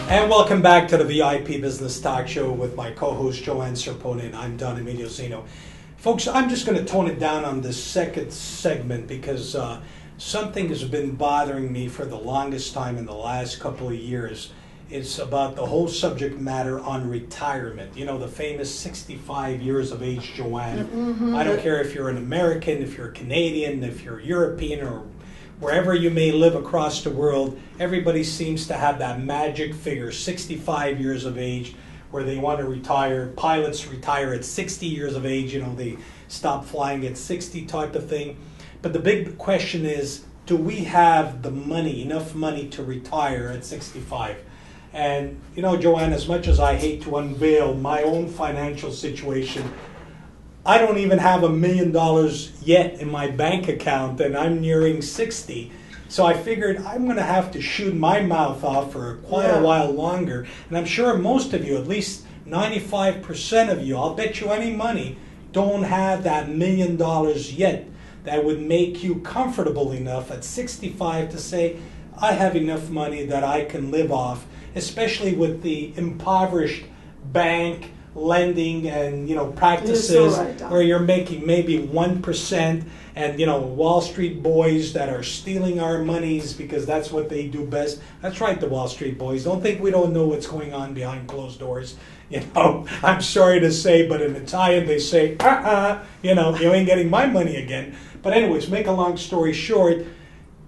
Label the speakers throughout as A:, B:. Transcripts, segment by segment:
A: And welcome back to the VIP Business Talk Show with my co-host Johanne Serpone, and I'm Emilio Zinno. Folks, I'm just going to tone it down on this second segment because something has been bothering me for the longest time in the last couple of years. It's about the whole subject matter on retirement. You know, the famous 65 years of age, Johanne. Mm-hmm. I don't care if you're an American, if you're a Canadian, if you're European, or wherever you may live across the world, everybody seems to have that magic figure, 65 years of age, where they want to retire. Pilots retire at 60 years of age, you know, they stop flying at 60 type of thing. But the big question is, do we have the money, enough money to retire at 65? And, you know, Johanne, as much as I hate to unveil my own financial situation, I don't even have $1 million yet in my bank account, and I'm nearing 60. So I figured I'm going to have to shoot my mouth off for quite a while longer. And I'm sure most of you, at least 95% of you, I'll bet you any money, don't have that $1 million yet that would make you comfortable enough at 65 to say, I have enough money that I can live off, especially with the impoverished bank lending and, you know, practices where you're making maybe 1%, and, you know, Wall Street boys that are stealing our monies because that's what they do best. That's right, the Wall Street boys. Don't think we don't know what's going on behind closed doors. You know, I'm sorry to say, but in Italian they say, you know, you ain't getting my money again. But anyways, make a long story short,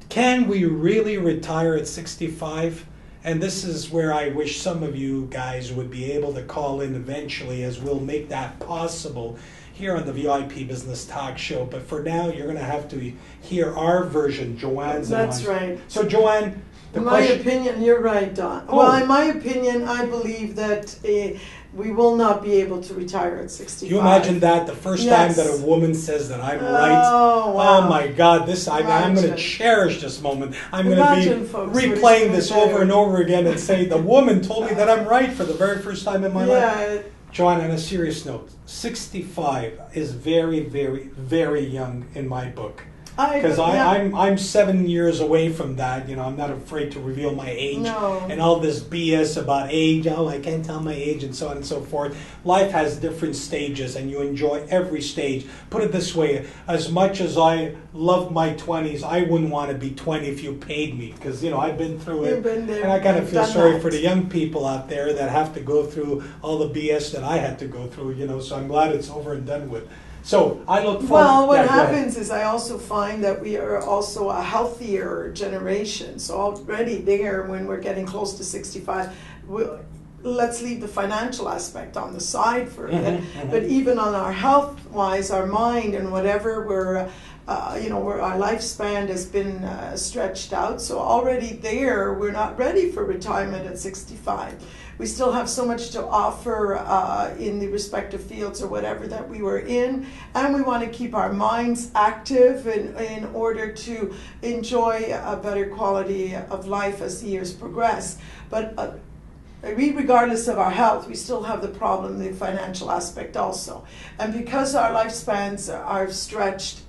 A: can we really retire at 65? And this is where I wish some of you guys would be able to call in eventually, as we'll make that possible here on the VIP Business Talk Show. But for now, you're going to have to hear our version, Johanne's.
B: That's right.
A: So, Johanne,
B: in my opinion, you're right, Don. Oh. Well, in my opinion, I believe that we will not be able to retire at 65.
A: Can you imagine that? The first time that a woman says that I'm right.
B: Oh, wow.
A: Oh my God, I'm going to cherish this moment. I'm going to be replaying this over and over again and say, the woman told me that I'm right for the very first time in my life. Johanne, on a serious note, 65 is very, very, very young in my book. Because I'm 7 years away from that. You know, I'm not afraid to reveal my age and all this BS about age. Oh, I can't tell my age and so on and so forth. Life has different stages, and you enjoy every stage. Put it this way, as much as I love my 20s, I wouldn't want to be 20 if you paid me, because, you know, I've been through it. And I kind of feel sorry for the young people out there that have to go through all the BS that I had to go through, you know, so I'm glad it's over and done with. So I look forward.
B: Well, what happens is I also find that we are also a healthier generation. So already there, when we're getting close to 65, let's leave the financial aspect on the side for a bit. But even on our health-wise, our mind and whatever, where our lifespan has been stretched out. So already there, we're not ready for retirement at 65. We still have so much to offer in the respective fields or whatever that we were in, and we want to keep our minds active in order to enjoy a better quality of life as the years progress. But regardless of our health, we still have the problem, the financial aspect also. And because our lifespans are stretched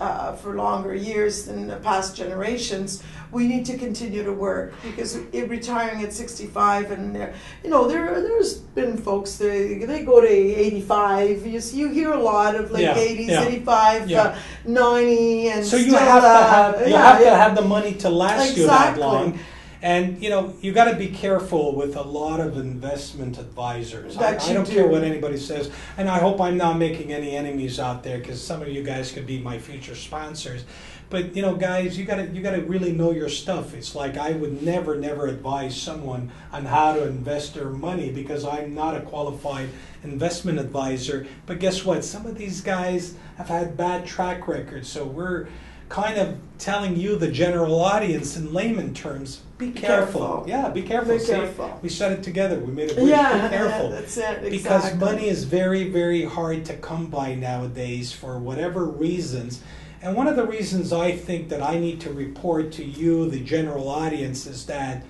B: for longer years than the past generations, we need to continue to work, because retiring at 65, and there's been folks, they go to 85. You hear a lot of late 80s, 85, 90, and
A: so you have to have the money to last you that long. And, you know, you got to be careful with a lot of investment advisors. I don't care what anybody says. And I hope I'm not making any enemies out there, because some of you guys could be my future sponsors. But, you know, guys, you got to really know your stuff. It's like I would never advise someone on how to invest their money, because I'm not a qualified investment advisor. But guess what? Some of these guys have had bad track records. So we're kind of telling you, the general audience, in layman terms, be careful. Yeah, be careful.
B: Be careful.
A: We said it together. We made it be careful.
B: That's it, exactly.
A: Because money is very, very hard to come by nowadays for whatever reasons. And one of the reasons I think that I need to report to you, the general audience, is that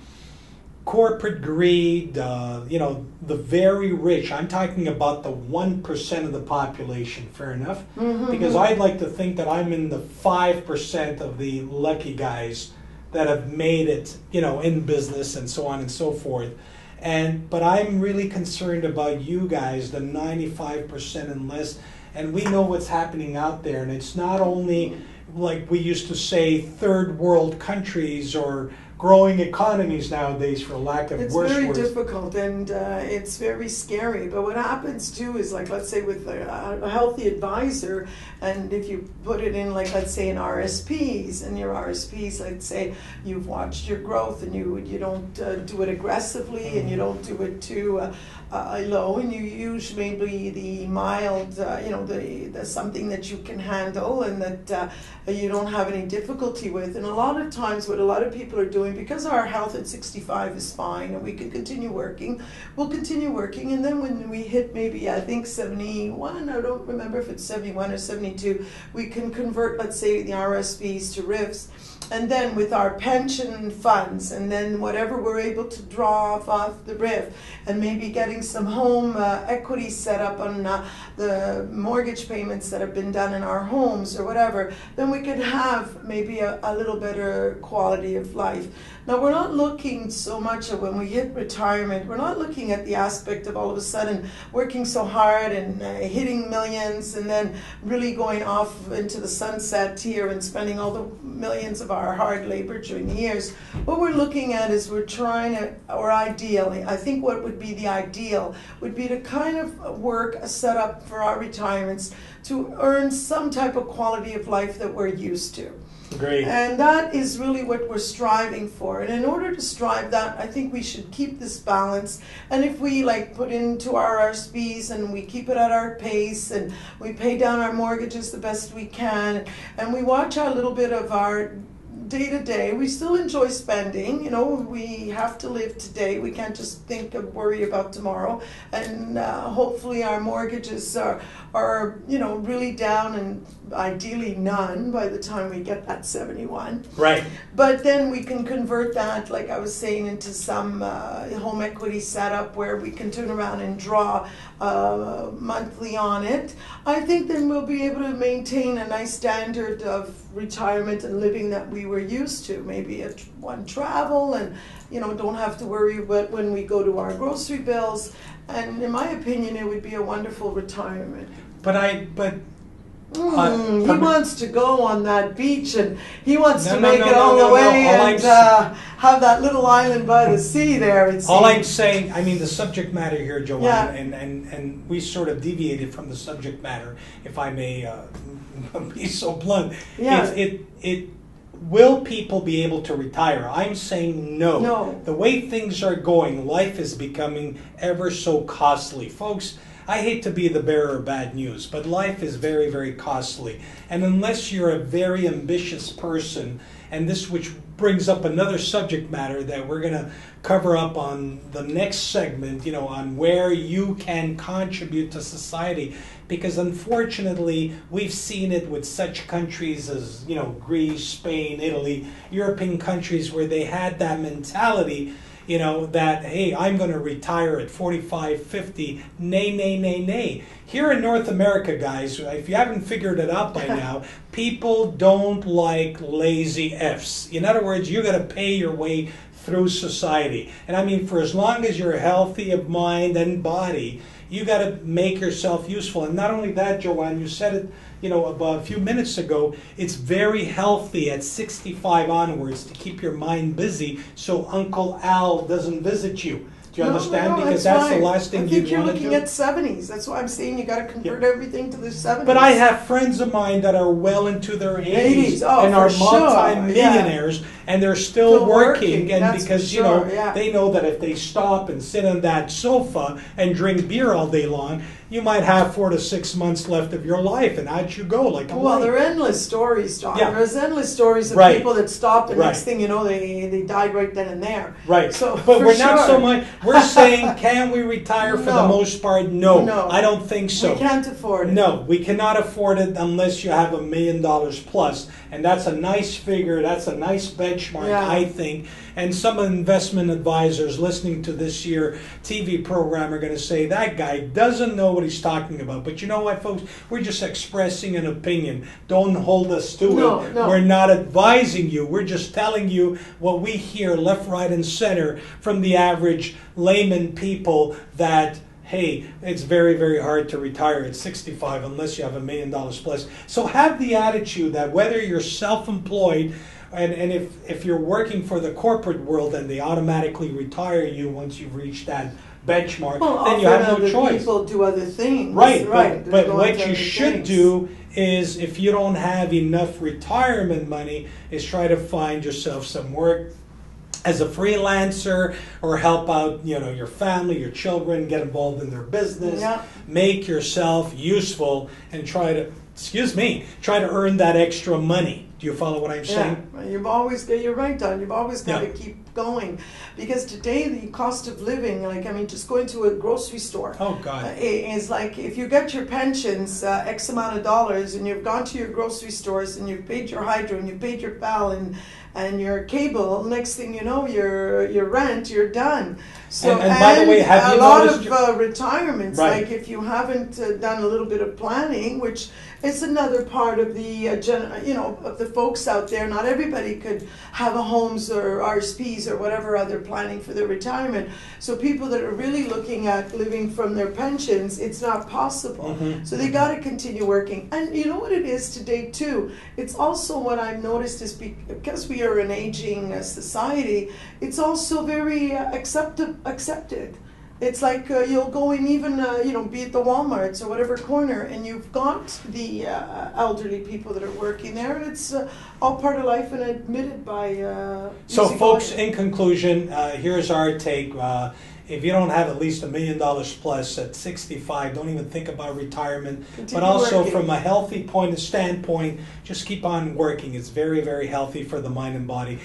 A: corporate greed, the very rich, I'm talking about the 1% of the population, fair enough? Because I'd like to think that I'm in the 5% of the lucky guys that have made it, in business and so on and so forth. But I'm really concerned about you guys, the 95% and less. And we know what's happening out there. And it's not only like we used to say third world countries or growing economies nowadays, for lack of worse words.
B: It's very difficult, and it's very scary. But what happens too is, like, let's say with a healthy advisor, and if you put it in, like, let's say in RSPs, and your RSPs, let's say you've watched your growth, and you don't do it aggressively, and you don't do it too low, and you use maybe the mild, the something that you can handle and that you don't have any difficulty with. And a lot of times, what a lot of people are doing, because our health at 65 is fine and we can continue working, we'll continue working, and then when we hit maybe, I think 71, I don't remember if it's 71 or 72, we can convert, let's say, the RSPs to RIFs, and then with our pension funds, and then whatever we're able to draw off the RIF, and maybe getting some home equity set up on the mortgage payments that have been done in our homes or whatever, then we could have maybe a little better quality of life. Now, we're not looking so much at when we hit retirement, we're not looking at the aspect of all of a sudden working so hard and hitting millions and then really going off into the sunset here and spending all the millions of our hard labor during the years. What we're looking at is we're trying to, or ideally, I think what would be the ideal would be to kind of work a setup for our retirements to earn some type of quality of life that we're used to.
A: Great.
B: And that is really what we're striving for. And in order to strive that, I think we should keep this balance. And if we put into our RSPs and we keep it at our pace and we pay down our mortgages the best we can and we watch a little bit of our day to day, we still enjoy spending. We have to live today. We can't just think and worry about tomorrow. And hopefully our mortgages are really down, and ideally none by the time we get that 71.
A: Right.
B: But then we can convert that, like I was saying, into some home equity setup where we can turn around and draw monthly on it. I think then we'll be able to maintain a nice standard of retirement and living that we were used to. Maybe one travel and don't have to worry about when we go to our grocery bills. And in my opinion, it would be a wonderful retirement. He wants to go on that beach, and he wants to make it all the way and have that little island by the sea there.
A: All I'm saying, the subject matter here, Johanne,
B: yeah.
A: and we sort of deviated from the subject matter, if I may be so blunt.
B: Yeah.
A: Will people be able to retire? I'm saying no.
B: No.
A: The way things are going, life is becoming ever so costly. Folks, I hate to be the bearer of bad news, but life is very, very costly. And unless you're a very ambitious person, and this which brings up another subject matter that we're going to cover up on the next segment, on where you can contribute to society. Because unfortunately, we've seen it with such countries as, Greece, Spain, Italy, European countries where they had that mentality, that, hey, I'm going to retire at 45, 50, nay, nay, nay, nay. Here in North America, guys, if you haven't figured it out by now, people don't like lazy Fs. In other words, you got to pay your way through society. And for as long as you're healthy of mind and body, you got to make yourself useful. And not only that, Johanne, you said it, about a few minutes ago, it's very healthy at 65 onwards to keep your mind busy so Uncle Al doesn't visit you. Do you understand? Because that's the last thing you want to do.
B: I think you're looking at 70s. That's why I'm saying you got to convert everything to the 70s.
A: But I have friends of mine that are well into their 80s and are multi-millionaires, and they're still working. And because they know that if they stop and sit on that sofa and drink beer all day long, you might have 4 to 6 months left of your life, and out you go like a light.
B: There are endless stories, John.
A: Yeah.
B: There's endless stories of people that stopped, and next thing you know, they died right then and there.
A: Right.
B: So,
A: but we're not so much. We're saying, can we retire for the most part? No, I don't think so.
B: We can't afford it.
A: No, we cannot afford it unless you have $1 million plus, and that's a nice figure. That's a nice benchmark, I think. And some investment advisors listening to this year TV program are going to say, that guy doesn't know what he's talking about. But you know what, folks? We're just expressing an opinion. Don't hold us to it.
B: No.
A: We're not advising you. We're just telling you what we hear left, right, and center from the average layman people that, hey, it's very, very hard to retire at 65 unless you have $1 million plus. So have the attitude that whether you're self-employed and if you're working for the corporate world and they automatically retire you once you've reached that benchmark, then you have no choice.
B: People do other things.
A: Right,
B: right.
A: But what you should do is, if you don't have enough retirement money, is try to find yourself some work as a freelancer or help out, your family, your children, get involved in their business, make yourself useful and try to earn that extra money. Do you follow what I'm saying?
B: You're right, Don. You've always got to keep going. Because today the cost of living, just going to a grocery store.
A: Oh, God.
B: Is like if you get your pensions, X amount of dollars, and you've gone to your grocery stores and you've paid your hydro and you've paid your PAL and your cable, next thing you know, your rent, you're done. So,
A: and by the way, have you noticed
B: a lot of retirements,
A: right.
B: like if you haven't done a little bit of planning, which is another part of the, of the folks out there. Not everybody could have a homes or RSPs or whatever other planning for their retirement. So people that are really looking at living from their pensions, it's not possible.
A: Mm-hmm.
B: So they got to continue working. And you know what it is today too? It's also what I've noticed is because we are an aging society, it's also very accepted. It's like you'll go in even, be at the Walmarts or whatever corner, and you've got the elderly people that are working there, and it's all part of life and admitted by
A: So folks, in conclusion, here's our take. If you don't have at least $1 million plus at 65, don't even think about retirement.
B: Continue
A: but also
B: working.
A: From a healthy standpoint, just keep on working. It's very, very healthy for the mind and body.